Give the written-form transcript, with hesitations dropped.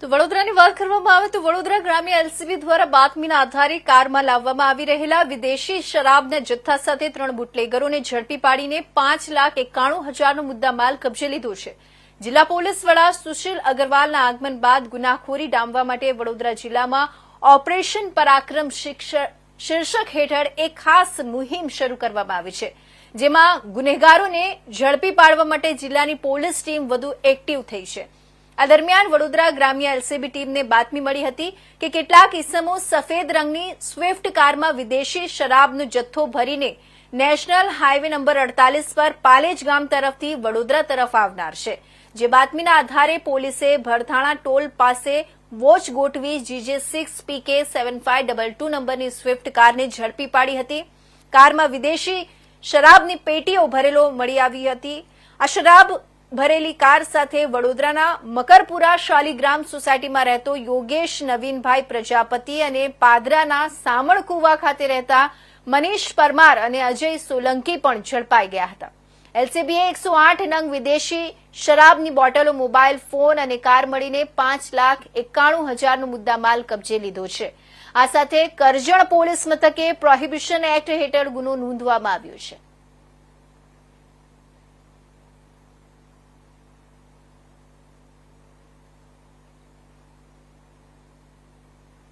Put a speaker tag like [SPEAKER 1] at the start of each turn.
[SPEAKER 1] તો વડોદરાની વાત કરવામાં આવે તો વડોદરા ગ્રામ્ય એલસીબી દ્વારા બાતમીના આધારે કારમાં લાવવામાં આવી રહેલા વિદેશી શરાબના જથ્થા સાથે 3 બુટલેગરોને ઝડપી પાડીને 5,91,000નો મુદ્દામાલ કબજે લીધો છે. જિલ્લા પોલીસ વડા સુશીલ અગ્રવાલના આગમન બાદ ગુનાખોરી ડામવા માટે વડોદરા જિલ્લામાં ઓપરેશન પરાક્રમ શીર્ષક હેઠળ એક ખાસ મુહિમ શરૂ કરવામાં આવી છે, જેમાં ગુનેગારોને ઝડપી પાડવા માટે જિલ્લાની પોલીસ ટીમ વધુ એક્ટિવ થઈ છે. આ દરમિયાન વડોદરા ગ્રામ્ય એલસીબી ટીમને બાતમી મળી હતી કે કેટલાક ઇસમો સફેદ રંગની સ્વિફ્ટ કારમાં વિદેશી શરાબનો જથ્થો ભરીને નેશનલ હાઇવે નંબર 48 પર પાલેજ ગામ તરફથી વડોદરા તરફ આવનાર છે. જે બાતમીના આધારે પોલીસે ભરથાણા ટોલ પાસે વોચ ગોઠવી GJ6 PK 7522 નંબરની સ્વિફ્ટ કારને ઝડપી પાડી હતી. કારમાં વિદેશી શરાબની પેટીઓ ભરેલો મળી આવી હતી. આ શરાબ ભરેલી કાર સાથે વડોદરાના મકરપુરા શાલીગ્રામ સોસાયટીમાં રહેતો યોગેશ નવીનભાઈ પ્રજાપતિ અને પાદરાના સામણકુવા ખાતે રહેતા મનીષ પરમાર અને અજય સોલંકી પણ ઝડપાઈ ગયા હતા. એલસીબીએ 108 નંગ વિદેશી શરાબની બોટલો, મોબાઈલ ફોન અને કાર મળીને 5,91,000નો મુદ્દામાલ કબજે લીધો છે. આ સાથે કરજણ પોલીસ મથકે પ્રોહિબિશન એક્ટ હેઠળ ગુનો નોંધવામાં આવ્યો છે.